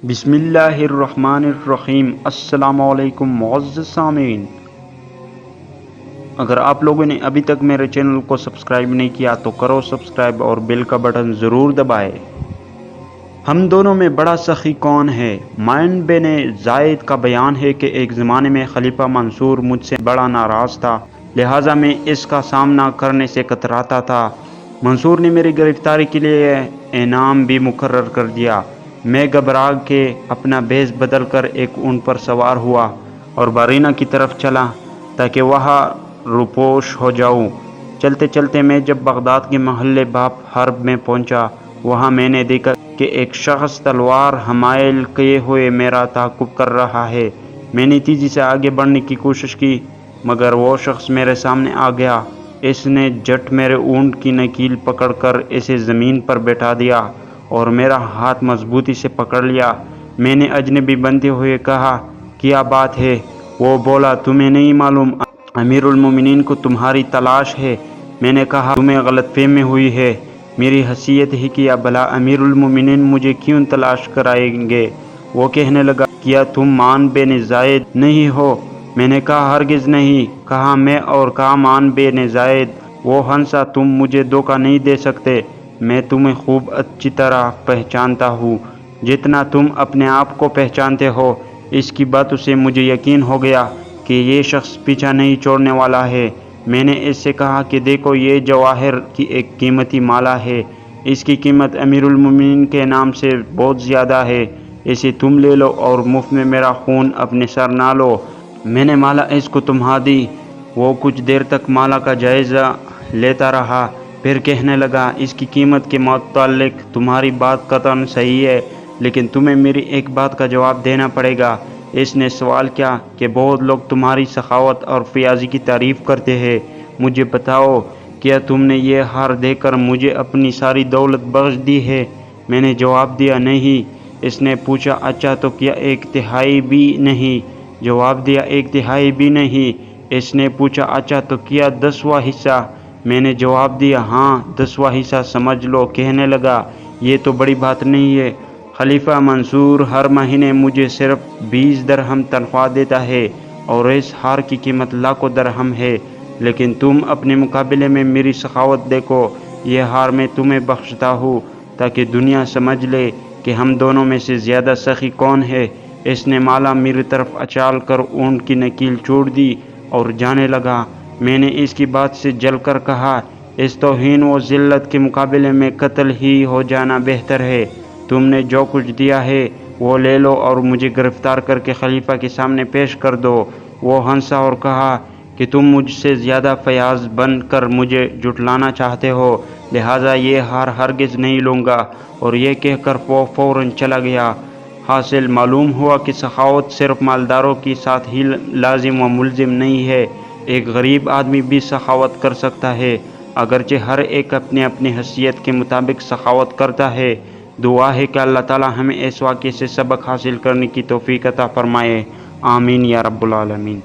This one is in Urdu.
بسم اللہ الرحمن الرحیم۔ السلام علیکم معزز سامعین، اگر آپ لوگوں نے ابھی تک میرے چینل کو سبسکرائب نہیں کیا تو کرو سبسکرائب اور بیل کا بٹن ضرور دبائے۔ ہم دونوں میں بڑا سخی کون ہے؟ معین بن زائد کا بیان ہے کہ ایک زمانے میں خلیفہ منصور مجھ سے بڑا ناراض تھا، لہٰذا میں اس کا سامنا کرنے سے کتراتا تھا۔ منصور نے میری گرفتاری کے لیے انعام بھی مقرر کر دیا۔ میں گھبرا کے اپنا بھیس بدل کر ایک اونٹ پر سوار ہوا اور بارینہ کی طرف چلا تاکہ وہاں روپوش ہو جاؤں۔ چلتے چلتے میں جب بغداد کے محلے باب حرب میں پہنچا، وہاں میں نے دیکھا کہ ایک شخص تلوار حمائل کیے ہوئے میرا تعاقب کر رہا ہے۔ میں نے تیزی سے آگے بڑھنے کی کوشش کی، مگر وہ شخص میرے سامنے آ گیا۔ اس نے جٹ میرے اونٹ کی نکیل پکڑ کر اسے زمین پر بٹھا دیا اور میرا ہاتھ مضبوطی سے پکڑ لیا۔ میں نے اجنبی بنتے ہوئے کہا، کیا بات ہے؟ وہ بولا، تمہیں نہیں معلوم امیر المومنین کو تمہاری تلاش ہے؟ میں نے کہا، تمہیں غلط فہمی ہوئی ہے، میری حیثیت ہی کیا بھلا امیر المومنین مجھے کیوں تلاش کرائیں گے؟ وہ کہنے لگا، کیا تم معین بن زائد نہیں ہو؟ میں نے کہا، ہرگز نہیں۔ کہا، میں اور کہا معین بن زائد۔ وہ ہنسا، تم مجھے دھوکہ نہیں دے سکتے، میں تمہیں خوب اچھی طرح پہچانتا ہوں، جتنا تم اپنے آپ کو پہچانتے ہو۔ اس کی باتوں سے مجھے یقین ہو گیا کہ یہ شخص پیچھا نہیں چھوڑنے والا ہے۔ میں نے اس سے کہا کہ دیکھو، یہ جواہر کی ایک قیمتی مالا ہے، اس کی قیمت امیر المومنین کے نام سے بہت زیادہ ہے، اسے تم لے لو اور مفت میں میرا خون اپنے سر نہ لو۔ میں نے مالا اس کو تمہا دی۔ وہ کچھ دیر تک مالا کا جائزہ لیتا رہا، پھر کہنے لگا، اس کی قیمت کے متعلق تمہاری بات قطعاً صحیح ہے، لیکن تمہیں میری ایک بات کا جواب دینا پڑے گا۔ اس نے سوال کیا کہ بہت لوگ تمہاری سخاوت اور فیاضی کی تعریف کرتے ہیں، مجھے بتاؤ، کیا تم نے یہ ہار دے کر مجھے اپنی ساری دولت بخش دی ہے؟ میں نے جواب دیا، نہیں۔ اس نے پوچھا، اچھا تو کیا 1/3 بھی نہیں؟ جواب دیا، 1/3 بھی نہیں۔ اس نے پوچھا، اچھا تو کیا 10واں حصہ؟ میں نے جواب دیا، ہاں، 10واں حصہ سمجھ لو۔ کہنے لگا، یہ تو بڑی بات نہیں ہے، خلیفہ منصور ہر مہینے مجھے صرف 20 درہم تنخواہ دیتا ہے اور اس ہار کی قیمت لاکھوں درہم ہے، لیکن تم اپنے مقابلے میں میری سخاوت دیکھو، یہ ہار میں تمہیں بخشتا ہوں تاکہ دنیا سمجھ لے کہ ہم دونوں میں سے زیادہ سخی کون ہے۔ اس نے مالا میری طرف اچال کر اونٹ کی نکیل چھوڑ دی اور جانے لگا۔ میں نے اس کی بات سے جل کر کہا، اس توہین و ذلت کے مقابلے میں قتل ہی ہو جانا بہتر ہے۔ تم نے جو کچھ دیا ہے وہ لے لو اور مجھے گرفتار کر کے خلیفہ کے سامنے پیش کر دو۔ وہ ہنسا اور کہا کہ تم مجھ سے زیادہ فیاض بن کر مجھے جھٹلانا چاہتے ہو، لہٰذا یہ ہار ہرگز نہیں لوں گا، اور یہ کہہ کر وہ فوراً چلا گیا۔ حاصل معلوم ہوا کہ سخاوت صرف مالداروں کے ساتھ ہی لازم و ملزم نہیں ہے، ایک غریب آدمی بھی سخاوت کر سکتا ہے، اگرچہ ہر ایک اپنی اپنی حیثیت کے مطابق سخاوت کرتا ہے۔ دعا ہے کہ اللہ تعالی ہمیں اس واقعے سے سبق حاصل کرنے کی توفیق عطا فرمائے، آمین یا رب العالمین۔